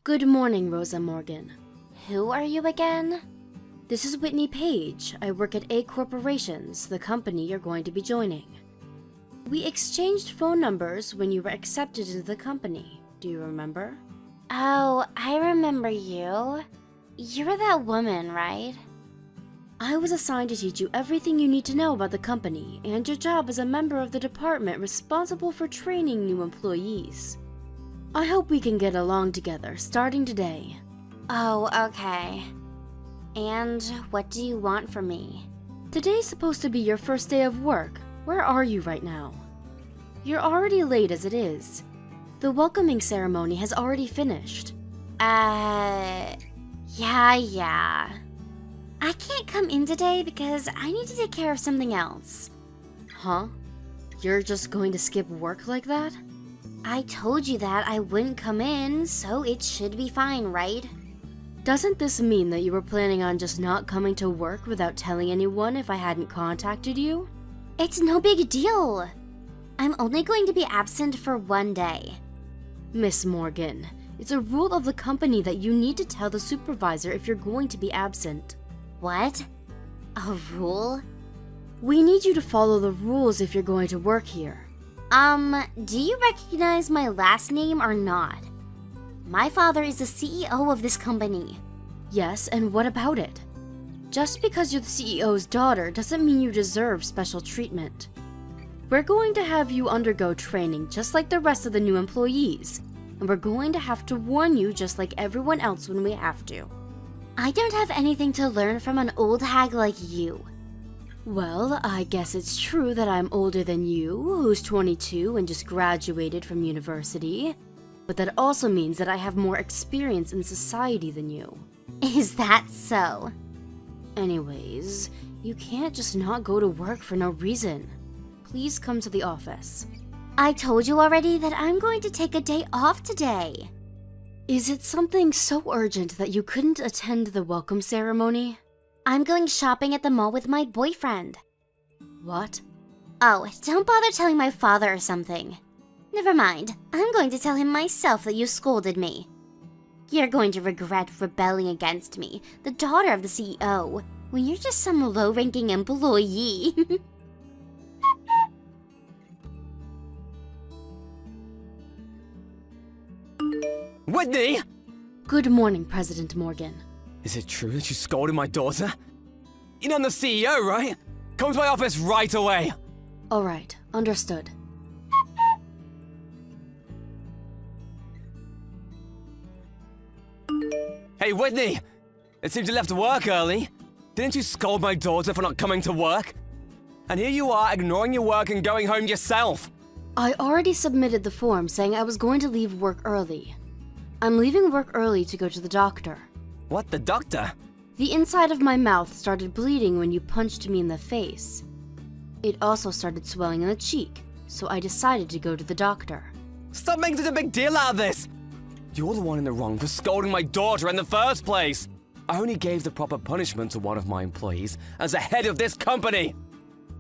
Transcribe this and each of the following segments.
Good morning, Rosa Morgan. Who are you again? This is Whitney Page. I work at A Corporations, the company you're going to be joining. We exchanged phone numbers when you were accepted into the company. Do you remember? Oh, I remember you. You were that woman, right? I was assigned to teach you everything you need to know about the company and your job as a member of the department responsible for training new employees. I hope we can get along together starting today. Oh, okay. And what do you want from me? Today's supposed to be your first day of work. Where are you right now? You're already late as it is. The welcoming ceremony has already finished. Yeah. I can't come in today because I need to take care of something else. Huh? You're just going to skip work like that? I told you that I wouldn't come in, so it should be fine, right? Doesn't this mean that you were planning on just not coming to work without telling anyone if I hadn't contacted you? It's no big deal. I'm only going to be absent for one day. Miss Morgan, it's a rule of the company that you need to tell the supervisor if you're going to be absent. What? A rule? We need you to follow the rules if you're going to work here. Do you recognize my last name or not? My father is the CEO of this company. Yes, and what about it? Just because you're the CEO's daughter doesn't mean you deserve special treatment. We're going to have you undergo training just like the rest of the new employees, and we're going to have to warn you just like everyone else when we have to. I don't have anything to learn from an old hag like you. Well, I guess it's true that I'm older than you, who's 22 and just graduated from university. But that also means that I have more experience in society than you. Is that so? Anyways, you can't just not go to work for no reason. Please come to the office. I told you already that I'm going to take a day off today. Is it something so urgent that you couldn't attend the welcome ceremony? I'm going shopping at the mall with my boyfriend. What? Oh, don't bother telling my father or something. Never mind, I'm going to tell him myself that you scolded me. You're going to regret rebelling against me, the daughter of the CEO, when you're just some low-ranking employee. Whitney! Good morning, President Morgan. Is it true that you scolded my daughter? You know I'm the CEO, right? Come to my office right away! All right, understood. Hey, Whitney! It seems you left work early. Didn't you scold my daughter for not coming to work? And here you are ignoring your work and going home yourself. I already submitted the form saying I was going to leave work early. I'm leaving work early to go to the doctor. What, the doctor? The inside of my mouth started bleeding when you punched me in the face. It also started swelling in the cheek, so I decided to go to the doctor. Stop making such a big deal out of this! You're the one in the wrong for scolding my daughter in the first place! I only gave the proper punishment to one of my employees as the head of this company!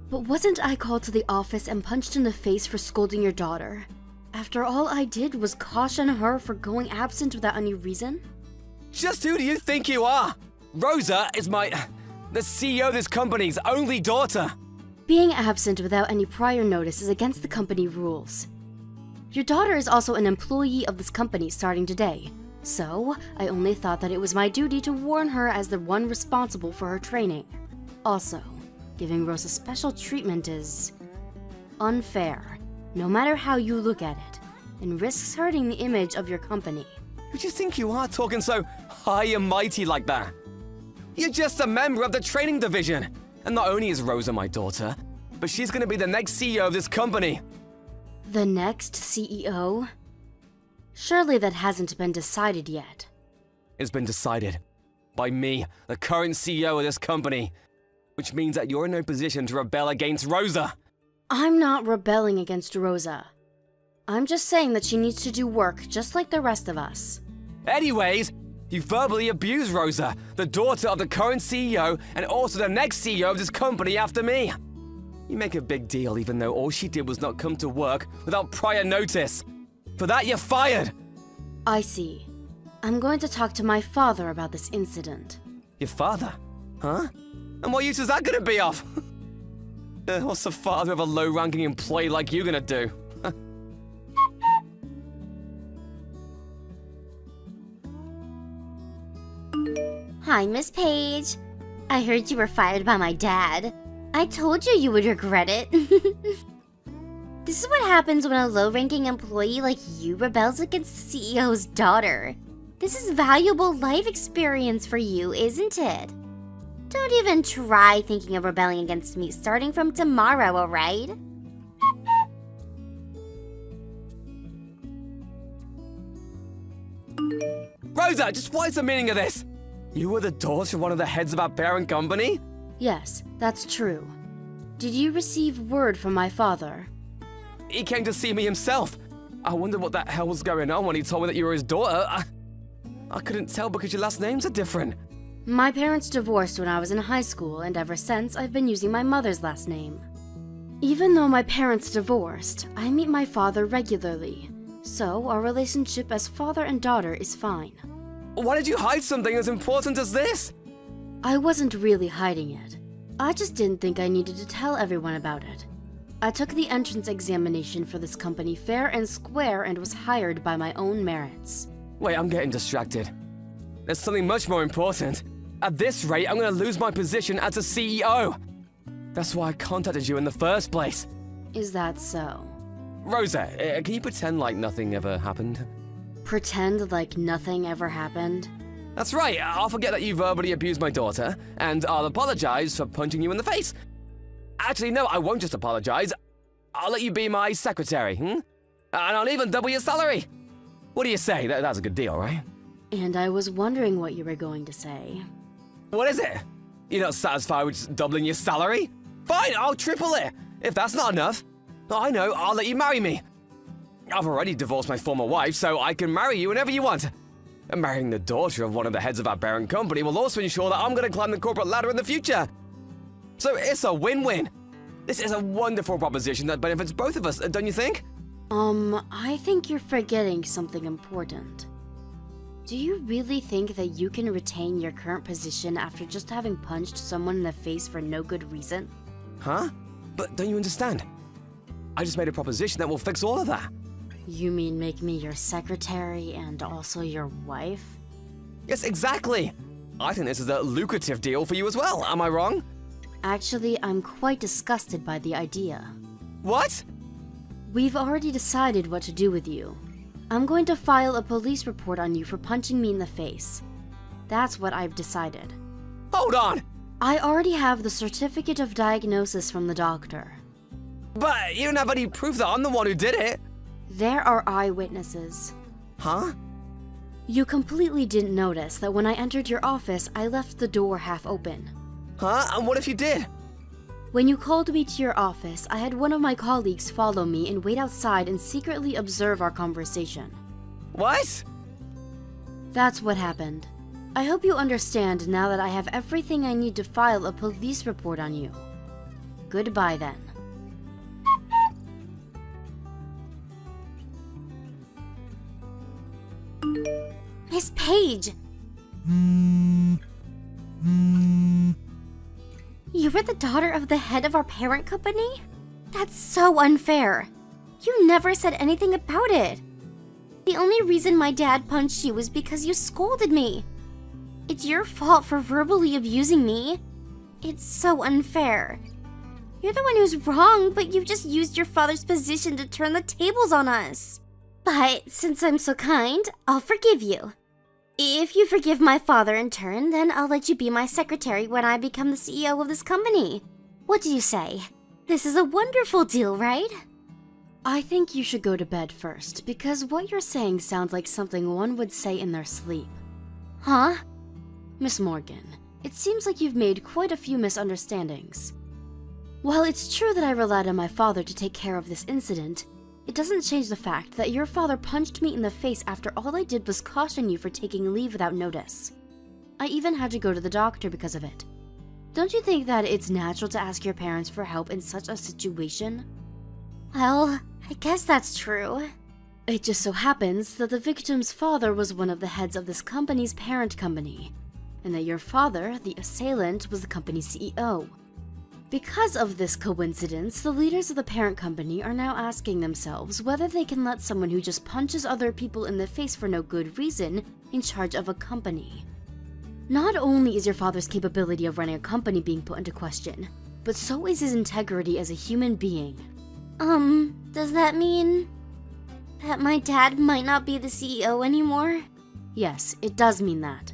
But wasn't I called to the office and punched in the face for scolding your daughter? After all I did was caution her for going absent without any reason? Just who do you think you are? Rosa is the CEO of this company's only daughter! Being absent without any prior notice is against the company rules. Your daughter is also an employee of this company starting today, so I only thought that it was my duty to warn her as the one responsible for her training. Also, giving Rosa special treatment is unfair, no matter how you look at it, and risks hurting the image of your company. Who do you think you are talking so high and mighty like that? You're just a member of the training division. And not only is Rosa my daughter, but she's gonna be the next CEO of this company. The next CEO? Surely that hasn't been decided yet. It's been decided by me, the current CEO of this company, which means that you're in no position to rebel against Rosa. I'm not rebelling against Rosa. I'm just saying that she needs to do work just like the rest of us. Anyways, you verbally abused Rosa, the daughter of the current CEO and also the next CEO of this company after me. You make a big deal even though all she did was not come to work without prior notice. For that, you're fired! I see. I'm going to talk to my father about this incident. Your father? Huh? And what use is that gonna be of? What's the father of a low-ranking employee like you gonna do? Hi, Miss Page. I heard you were fired by my dad. I told you you would regret it. This is what happens when a low-ranking employee like you rebels against the CEO's daughter. This is valuable life experience for you, isn't it? Don't even try thinking of rebelling against me starting from tomorrow, alright? Rosa, just what is the meaning of this? You were the daughter of one of the heads of our parent company? Yes, that's true. Did you receive word from my father? He came to see me himself. I wondered what the hell was going on when he told me that you were his daughter. I couldn't tell because your last names are different. My parents divorced when I was in high school, and ever since I've been using my mother's last name. Even though my parents divorced, I meet my father regularly, so our relationship as father and daughter is fine. Why did you hide something as important as this? I wasn't really hiding it. I just didn't think I needed to tell everyone about it. I took the entrance examination for this company fair and square and was hired by my own merits. Wait, I'm getting distracted. There's something much more important. At this rate, I'm gonna lose my position as a CEO. That's why I contacted you in the first place. Is that so? Rosa, can you pretend like nothing ever happened? Pretend like nothing ever happened? That's right, I'll forget that you verbally abused my daughter, and I'll apologize for punching you in the face. Actually, no, I won't just apologize. I'll let you be my secretary, And I'll even double your salary. What do you say? That's a good deal, right? And I was wondering what you were going to say. What is it? You're not satisfied with just doubling your salary? Fine, I'll triple it. If that's not enough, I know, I'll let you marry me. I've already divorced my former wife, so I can marry you whenever you want. And marrying the daughter of one of the heads of our parent company will also ensure that I'm going to climb the corporate ladder in the future. So it's a win-win. This is a wonderful proposition that benefits both of us, don't you think? I think you're forgetting something important. Do you really think that you can retain your current position after just having punched someone in the face for no good reason? Huh? But don't you understand? I just made a proposition that will fix all of that. You mean make me your secretary and also your wife? Yes, exactly. I think this is a lucrative deal for you as well, am I wrong? Actually, I'm quite disgusted by the idea. What? We've already decided what to do with you. I'm going to file a police report on you for punching me in the face. That's what I've decided. Hold on! I already have the certificate of diagnosis from the doctor. But you don't have any proof that I'm the one who did it. There are eyewitnesses. Huh? You completely didn't notice that when I entered your office, I left the door half open. Huh? And what if you did? When you called me to your office, I had one of my colleagues follow me and wait outside and secretly observe our conversation. What? That's what happened. I hope you understand now that I have everything I need to file a police report on you. Goodbye then. Miss Page! You were the daughter of the head of our parent company? That's so unfair. You never said anything about it. The only reason my dad punched you was because you scolded me. It's your fault for verbally abusing me. It's so unfair. You're the one who's wrong, but you just used your father's position to turn the tables on us. But since I'm so kind, I'll forgive you. If you forgive my father in turn, then I'll let you be my secretary when I become the CEO of this company. What do you say? This is a wonderful deal, right? I think you should go to bed first, because what you're saying sounds like something one would say in their sleep. Huh? Miss Morgan, it seems like you've made quite a few misunderstandings. While it's true that I relied on my father to take care of this incident, it doesn't change the fact that your father punched me in the face after all I did was caution you for taking leave without notice. I even had to go to the doctor because of it. Don't you think that it's natural to ask your parents for help in such a situation? Well, I guess that's true. It just so happens that the victim's father was one of the heads of this company's parent company, and that your father, the assailant, was the company's CEO. Because of this coincidence, the leaders of the parent company are now asking themselves whether they can let someone who just punches other people in the face for no good reason in charge of a company. Not only is your father's capability of running a company being put into question, but so is his integrity as a human being. Does that mean that my dad might not be the CEO anymore? Yes, it does mean that.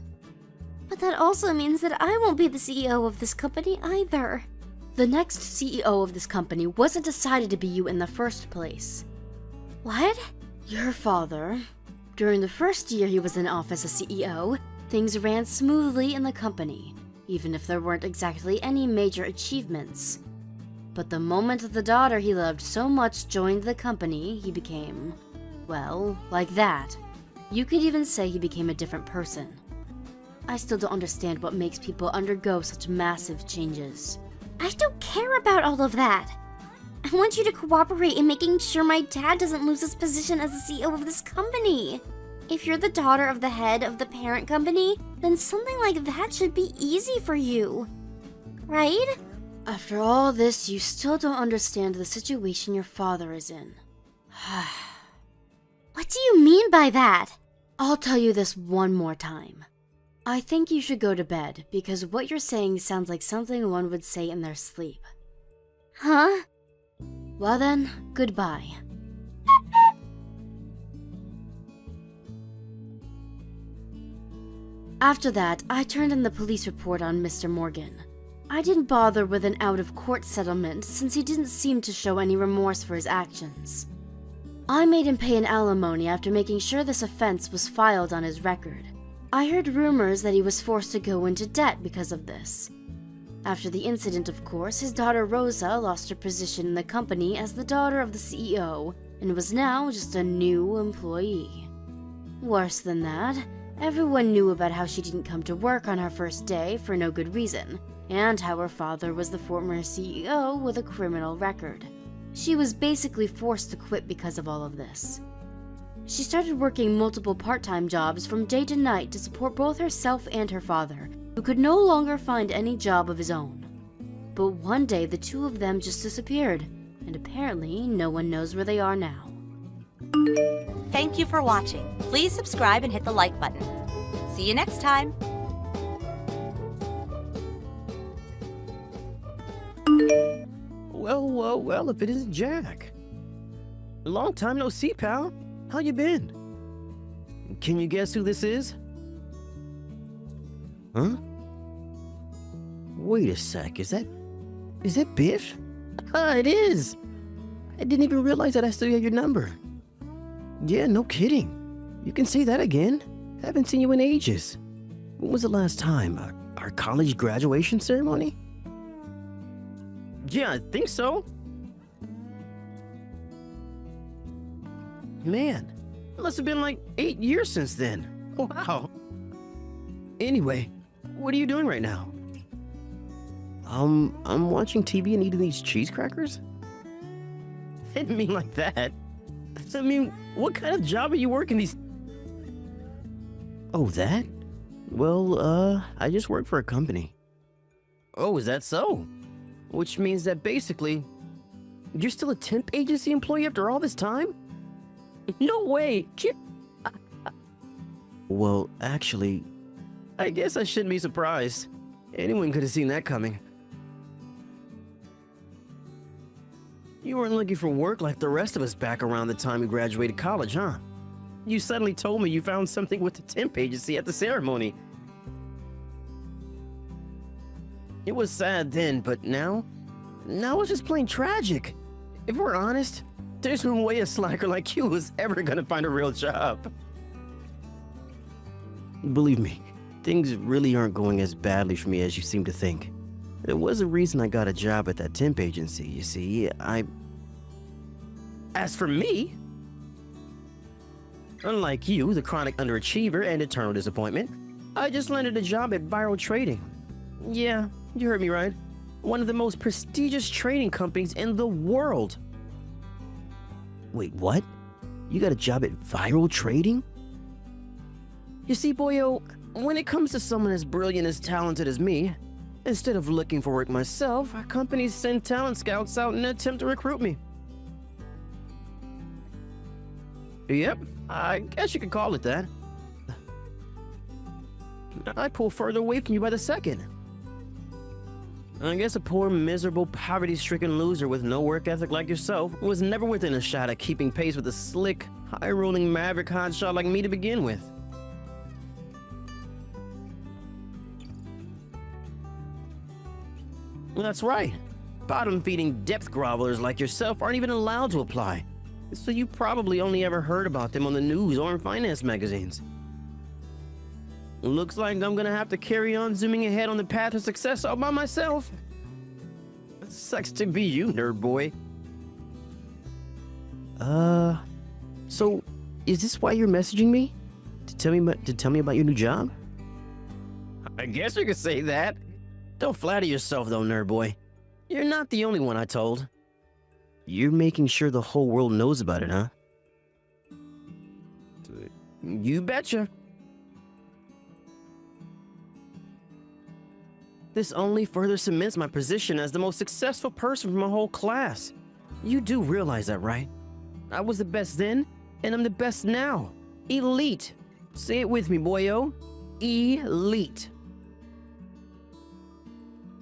But that also means that I won't be the CEO of this company either. The next CEO of this company wasn't decided to be you in the first place. What? Your father. During the first year he was in office as CEO, things ran smoothly in the company, even if there weren't exactly any major achievements. But the moment that the daughter he loved so much joined the company, he became, well, like that. You could even say he became a different person. I still don't understand what makes people undergo such massive changes. I don't care about all of that. I want you to cooperate in making sure my dad doesn't lose his position as the CEO of this company. If you're the daughter of the head of the parent company, then something like that should be easy for you. Right? After all this, you still don't understand the situation your father is in. What do you mean by that? I'll tell you this one more time. I think you should go to bed, because what you're saying sounds like something one would say in their sleep. Huh? Well then, goodbye. After that, I turned in the police report on Mr. Morgan. I didn't bother with an out-of-court settlement since he didn't seem to show any remorse for his actions. I made him pay an alimony after making sure this offense was filed on his record. I heard rumors that he was forced to go into debt because of this. After the incident, of course, his daughter Rosa lost her position in the company as the daughter of the CEO and was now just a new employee. Worse than that, everyone knew about how she didn't come to work on her first day for no good reason, and how her father was the former CEO with a criminal record. She was basically forced to quit because of all of this. She started working multiple part-time jobs from day to night to support both herself and her father, who could no longer find any job of his own. But one day the two of them just disappeared, and apparently no one knows where they are now. Thank you for watching. Please subscribe and hit the like button. See you next time. Well, if it isn't Jack. Long time no see, pal. How you been? Can you guess who this is? Huh? Wait a sec, is that Biff? Ah, it is! I didn't even realize that I still had your number. Yeah, no kidding. You can say that again. Haven't seen you in ages. When was the last time? Our college graduation ceremony? Yeah, I think so. Man, it must have been like 8 years since then. Wow. Anyway, what are you doing right now? I'm watching TV and eating these cheese crackers? I didn't mean like that. I mean, what kind of job are you working these... Oh, that? Well, I just work for a company. Oh, is that so? Which means that basically, you're still a temp agency employee after all this time? No way! Well, actually, I guess I shouldn't be surprised. Anyone could have seen that coming. You weren't looking for work like the rest of us back around the time you graduated college, huh? You suddenly told me you found something with the temp agency at the ceremony. It was sad then, but now it's just plain tragic. If we're honest, there's no way a slacker like you is ever gonna find a real job. Believe me, things really aren't going as badly for me as you seem to think. There was a reason I got a job at that temp agency, you see. As for me, unlike you, the chronic underachiever and eternal disappointment, I just landed a job at Viral Trading. Yeah, you heard me right. One of the most prestigious trading companies in the world. Wait, what? You got a job at Viral Trading? You see, boyo, when it comes to someone as brilliant as talented as me, instead of looking for work myself, companies send talent scouts out in an attempt to recruit me. Yep, I guess you could call it that. I pull further away from you by the second. I guess a poor, miserable, poverty-stricken loser with no work ethic like yourself was never within a shot of keeping pace with a slick, high-rolling maverick hotshot like me to begin with. Well, that's right. Bottom-feeding depth grovelers like yourself aren't even allowed to apply, so you probably only ever heard about them on the news or in finance magazines. Looks like I'm gonna have to carry on zooming ahead on the path of success all by myself. Sucks to be you, nerd boy. So is this why you're messaging me? To tell me about your new job? I guess you could say that. Don't flatter yourself though, nerd boy. You're not the only one I told. You're making sure the whole world knows about it, huh? You betcha. This only further cements my position as the most successful person from my whole class. You do realize that, right? I was the best then, and I'm the best now. Elite. Say it with me, boyo. Elite.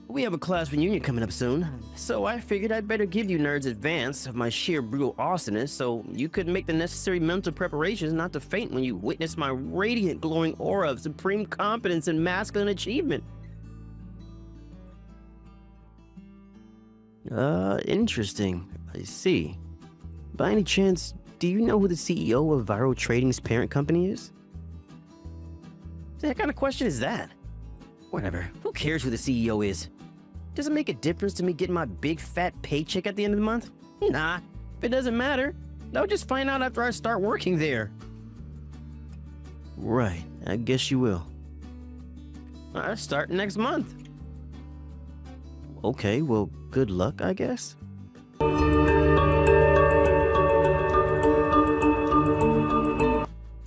We have a class reunion coming up soon, so I figured I'd better give you nerds advance of my sheer brutal awesomeness so you could make the necessary mental preparations not to faint when you witness my radiant glowing aura of supreme competence and masculine achievement. Interesting. I see. By any chance, do you know who the CEO of Viral Trading's parent company is? What kind of question is that? Whatever. Who cares who the CEO is? Does it make a difference to me getting my big fat paycheck at the end of the month? Nah. If it doesn't matter, I'll just find out after I start working there. Right. I guess you will. I start next month. Okay, well, good luck, I guess.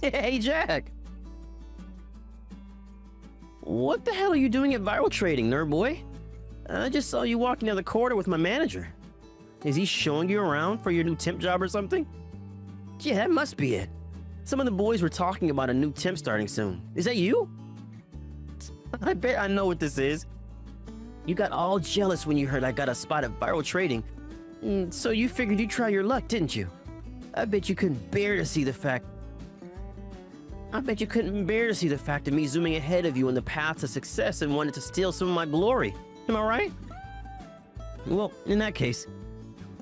Hey, Jack! What the hell are you doing at Viral Trading, nerd boy? I just saw you walking down the corridor with my manager. Is he showing you around for your new temp job or something? Yeah, that must be it. Some of the boys were talking about a new temp starting soon. Is that you? I bet I know what this is. You got all jealous when you heard I got a spot at Viral Trading, so you figured you'd try your luck, didn't you? I bet you couldn't bear to see the fact of me zooming ahead of you on the path to success and wanted to steal some of my glory. Am I right? Well, in that case,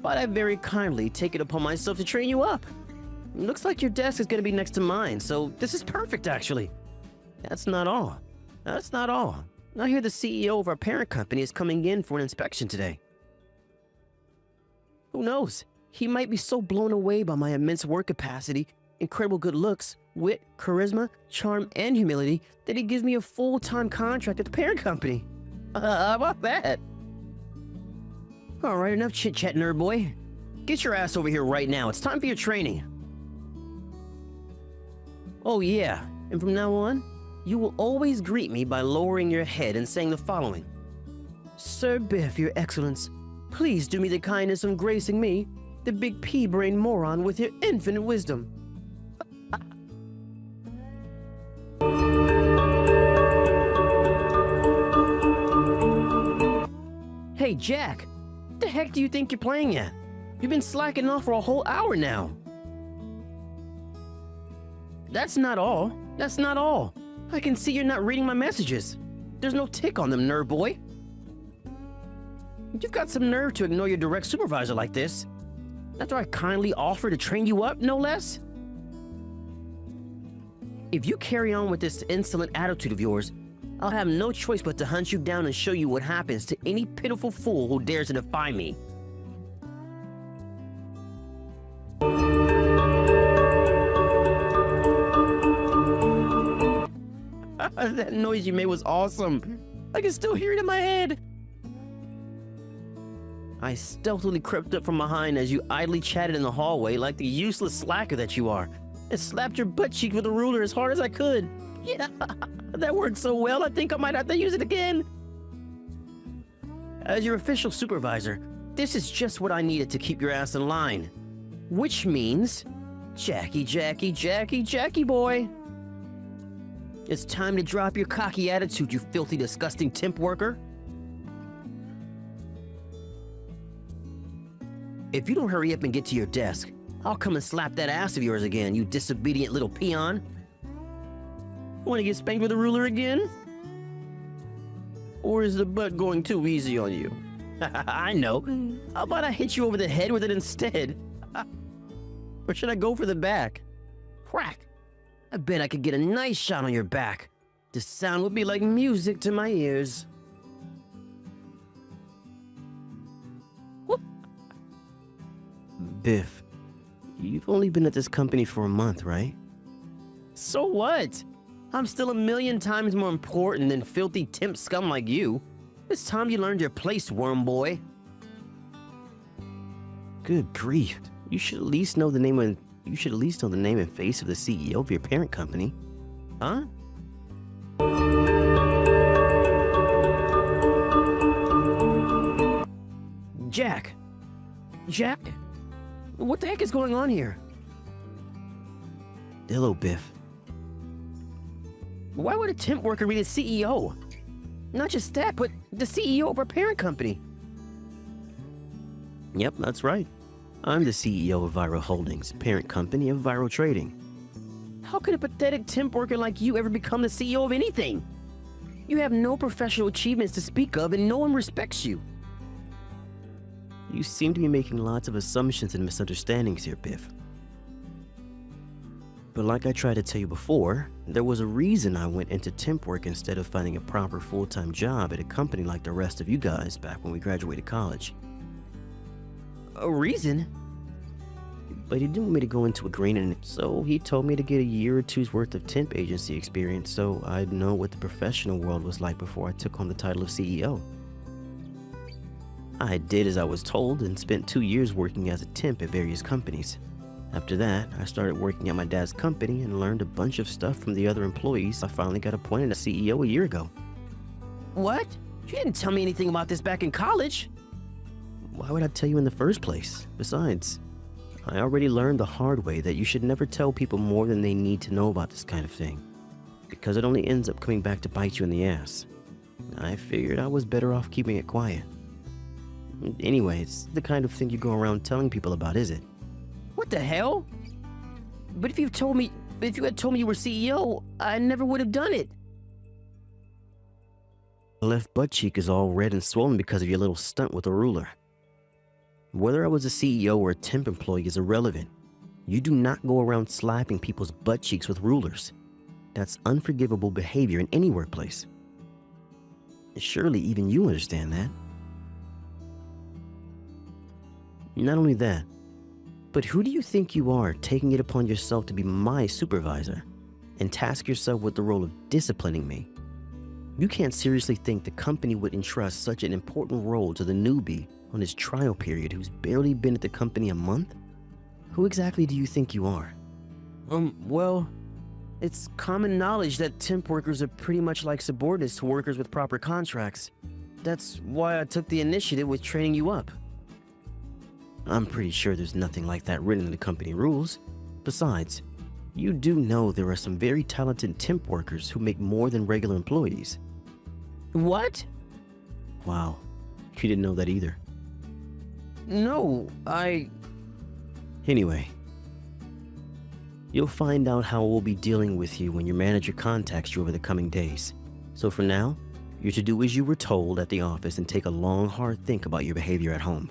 but I very kindly take it upon myself to train you up. Looks like your desk is gonna be next to mine, so this is perfect, actually. That's not all. I hear the CEO of our parent company is coming in for an inspection today. Who knows? He might be so blown away by my immense work capacity, incredible good looks, wit, charisma, charm, and humility that he gives me a full-time contract at the parent company. How about that? All right, enough chit-chat, nerd boy. Get your ass over here right now. It's time for your training. Oh yeah, and from now on, you will always greet me by lowering your head and saying the following. Sir Biff, your excellence, please do me the kindness of gracing me, the big pea-brain moron, with your infinite wisdom. Hey, Jack, what the heck do you think you're playing at? You've been slacking off for a whole hour now. That's not all. I can see you're not reading my messages. There's no tick on them, nerd boy. You've got some nerve to ignore your direct supervisor like this. After I kindly offer to train you up, no less. If you carry on with this insolent attitude of yours, I'll have no choice but to hunt you down and show you what happens to any pitiful fool who dares to defy me. That noise you made was awesome. I can still hear it in my head. I stealthily crept up from behind as you idly chatted in the hallway like the useless slacker that you are, and slapped your butt cheek with a ruler as hard as I could. Yeah, that worked so well, I think I might have to use it again. As your official supervisor, this is just what I needed to keep your ass in line. Which means, Jackie boy. It's time to drop your cocky attitude, you filthy, disgusting temp worker. If you don't hurry up and get to your desk, I'll come and slap that ass of yours again, you disobedient little peon. Want to get spanked with a ruler again? Or is the butt going too easy on you? I know. How about I hit you over the head with it instead? Or should I go for the back? Crack! I bet I could get a nice shot on your back. The sound would be like music to my ears. Whoop. Biff, you've only been at this company for a month, right? So what? I'm still a million times more important than filthy temp scum like you. It's time you learned your place, worm boy. Good grief. You should at least know the name and face of the CEO of your parent company. Huh? Jack. What the heck is going on here? Hello, Biff. Why would a temp worker be the CEO? Not just that, but the CEO of our parent company. Yep, that's right. I'm the CEO of Viro Holdings, parent company of Viro Trading. How could a pathetic temp worker like you ever become the CEO of anything? You have no professional achievements to speak of, and no one respects you. You seem to be making lots of assumptions and misunderstandings here, Biff. But like I tried to tell you before, there was a reason I went into temp work instead of finding a proper full-time job at a company like the rest of you guys back when we graduated college. A reason? But he didn't want me to go into agreeing, so he told me to get a year or two's worth of temp agency experience so I'd know what the professional world was like before I took on the title of CEO. I did as I was told and spent 2 years working as a temp at various companies. After that, I started working at my dad's company and learned a bunch of stuff from the other employees. I finally got appointed as CEO a year ago. What? You didn't tell me anything about this back in college. Why would I tell you in the first place? Besides, I already learned the hard way that you should never tell people more than they need to know about this kind of thing, because it only ends up coming back to bite you in the ass. I figured I was better off keeping it quiet. Anyway, it's the kind of thing you go around telling people about, is it? What the hell? But if you had told me you were CEO, I never would have done it. My left butt cheek is all red and swollen because of your little stunt with a ruler. Whether I was a CEO or a temp employee is irrelevant. You do not go around slapping people's butt cheeks with rulers. That's unforgivable behavior in any workplace. Surely even you understand that. Not only that, but who do you think you are, taking it upon yourself to be my supervisor and task yourself with the role of disciplining me? You can't seriously think the company would entrust such an important role to the newbie on his trial period who's barely been at the company a month? Who exactly do you think you are? Well, it's common knowledge that temp workers are pretty much like subordinates to workers with proper contracts. That's why I took the initiative with training you up. I'm pretty sure there's nothing like that written in the company rules. Besides, you do know there are some very talented temp workers who make more than regular employees. What? Wow, you didn't know that either. No, Anyway, you'll find out how we'll be dealing with you when your manager contacts you over the coming days. So for now, you're to do as you were told at the office and take a long, hard think about your behavior at home.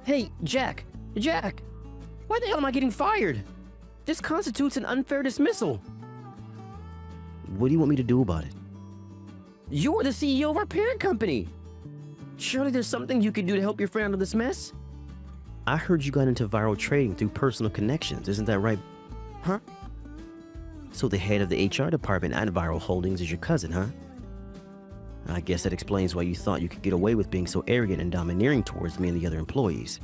Hey, Jack! Why the hell am I getting fired? This constitutes an unfair dismissal. What do you want me to do about it? You're the CEO of our parent company. Surely there's something you could do to help your friend out of this mess? I heard you got into Viro Trading through personal connections, isn't that right? Huh? So the head of the HR department at Viral Holdings is your cousin, huh? I guess that explains why you thought you could get away with being so arrogant and domineering towards me and the other employees.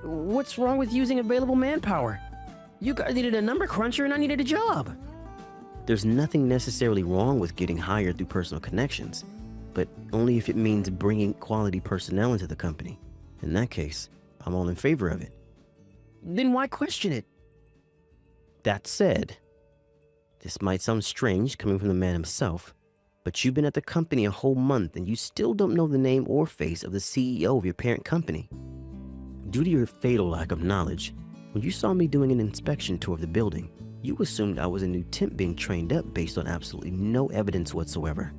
What's wrong with using available manpower? You guys needed a number cruncher and I needed a job. There's nothing necessarily wrong with getting hired through personal connections, but only if it means bringing quality personnel into the company. In that case, I'm all in favor of it. Then why question it? That said, this might sound strange coming from the man himself, but you've been at the company a whole month and you still don't know the name or face of the CEO of your parent company. Due to your fatal lack of knowledge, when you saw me doing an inspection tour of the building, you assumed I was a new temp being trained up based on absolutely no evidence whatsoever.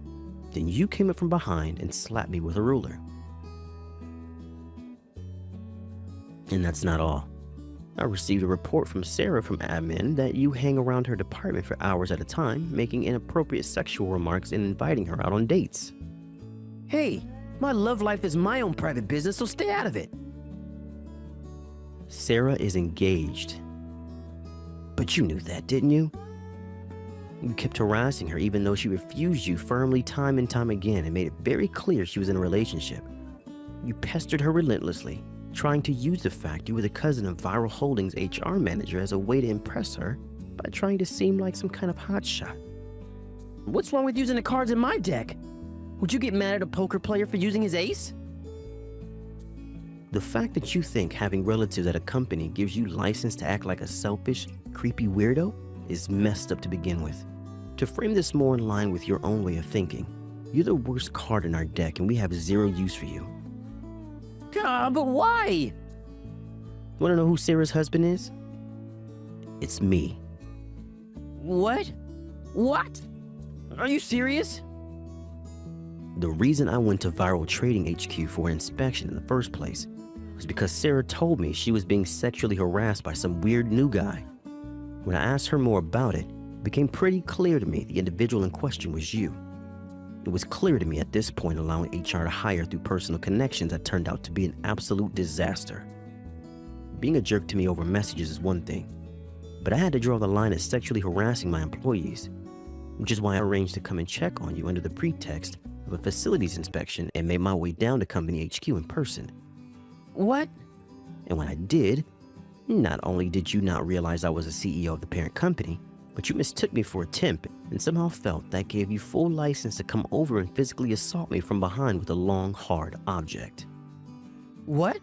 Then you came up from behind and slapped me with a ruler. And that's not all. I received a report from Sarah from admin that you hang around her department for hours at a time, making inappropriate sexual remarks and inviting her out on dates. Hey, my love life is my own private business, so stay out of it. Sarah is engaged. But you knew that, didn't you? You kept harassing her even though she refused you firmly time and time again and made it very clear she was in a relationship. You pestered her relentlessly, trying to use the fact you were the cousin of Viral Holdings' HR manager as a way to impress her by trying to seem like some kind of hotshot. What's wrong with using the cards in my deck? Would you get mad at a poker player for using his ace? The fact that you think having relatives at a company gives you license to act like a selfish, creepy weirdo is messed up to begin with. To frame this more in line with your own way of thinking, you're the worst card in our deck and we have zero use for you. But why? Want to know who Sarah's husband is? It's me. What? What? Are you serious? The reason I went to Viral Trading HQ for an inspection in the first place was because Sarah told me she was being sexually harassed by some weird new guy. When I asked her more about it, it became pretty clear to me the individual in question was you. It was clear to me at this point allowing HR to hire through personal connections had turned out to be an absolute disaster. Being a jerk to me over messages is one thing, but I had to draw the line at sexually harassing my employees, which is why I arranged to come and check on you under the pretext of a facilities inspection and made my way down to company HQ in person. What? And when I did, not only did you not realize I was a CEO of the parent company, but you mistook me for a temp and somehow felt that gave you full license to come over and physically assault me from behind with a long, hard object. What?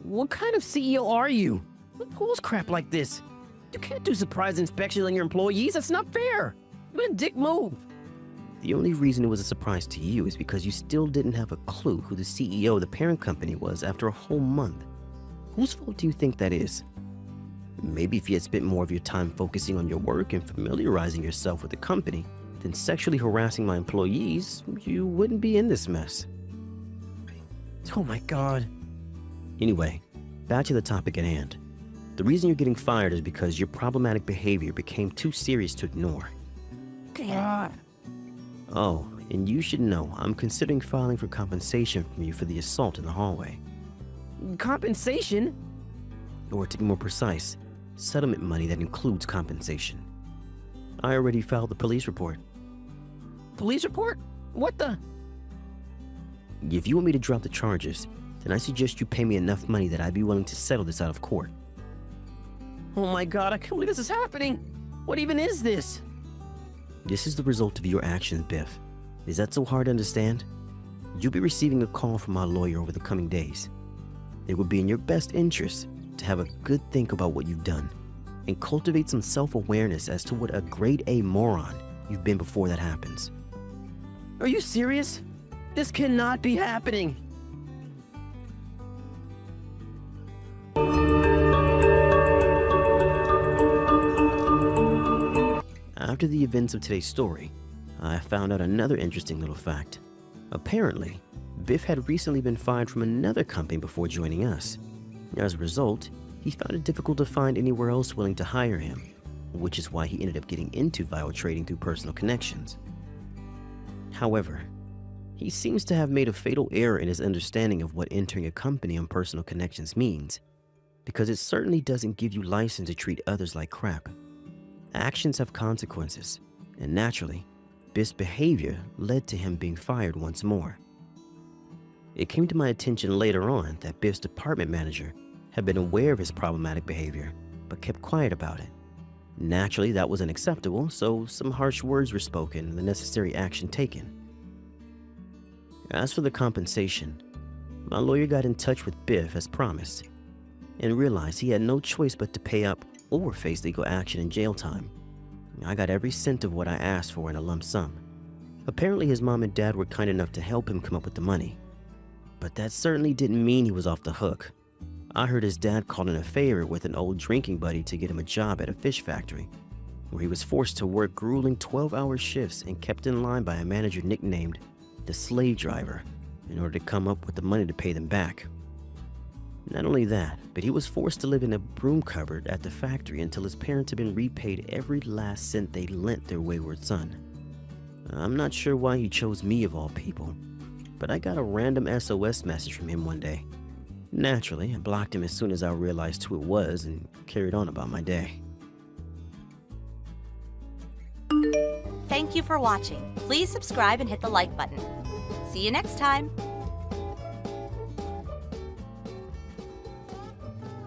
What kind of CEO are you? Who pulls crap like this? You can't do surprise inspections on your employees, that's not fair! What a dick move! The only reason it was a surprise to you is because you still didn't have a clue who the CEO of the parent company was after a whole month. Whose fault do you think that is? Maybe if you had spent more of your time focusing on your work and familiarizing yourself with the company than sexually harassing my employees, you wouldn't be in this mess. Oh my God. Anyway, back to the topic at hand. The reason you're getting fired is because your problematic behavior became too serious to ignore. God. Oh, and you should know I'm considering filing for compensation from you for the assault in the hallway. Compensation? Or to be more precise, settlement money that includes compensation. I already filed the police report. Police report? What the? If you want me to drop the charges, then I suggest you pay me enough money that I'd be willing to settle this out of court. Oh my God, I can't believe this is happening! What even is this? This is the result of your actions, Biff. Is that so hard to understand? You'll be receiving a call from my lawyer over the coming days. It would be in your best interest to have a good think about what you've done and cultivate some self-awareness as to what a grade A moron you've been before that happens. Are you serious? This cannot be happening! After the events of today's story, I found out another interesting little fact. Apparently, Biff had recently been fired from another company before joining us. As a result, he found it difficult to find anywhere else willing to hire him, which is why he ended up getting into Viral Trading through personal connections. However, he seems to have made a fatal error in his understanding of what entering a company on personal connections means, because it certainly doesn't give you license to treat others like crap. Actions have consequences, and naturally, Biff's behavior led to him being fired once more. It came to my attention later on that Biff's department manager had been aware of his problematic behavior, but kept quiet about it. Naturally, that was unacceptable, so some harsh words were spoken and the necessary action taken. As for the compensation, my lawyer got in touch with Biff as promised, and realized he had no choice but to pay up or face legal action and jail time. I got every cent of what I asked for in a lump sum. Apparently his mom and dad were kind enough to help him come up with the money. But that certainly didn't mean he was off the hook. I heard his dad called in a favor with an old drinking buddy to get him a job at a fish factory, where he was forced to work grueling 12-hour shifts and kept in line by a manager nicknamed the Slave Driver in order to come up with the money to pay them back. Not only that, but he was forced to live in a broom cupboard at the factory until his parents had been repaid every last cent they lent their wayward son. I'm not sure why he chose me of all people, but I got a random SOS message from him one day. Naturally, I blocked him as soon as I realized who it was and carried on about my day. Thank you for watching. Please subscribe and hit the like button. See you next time.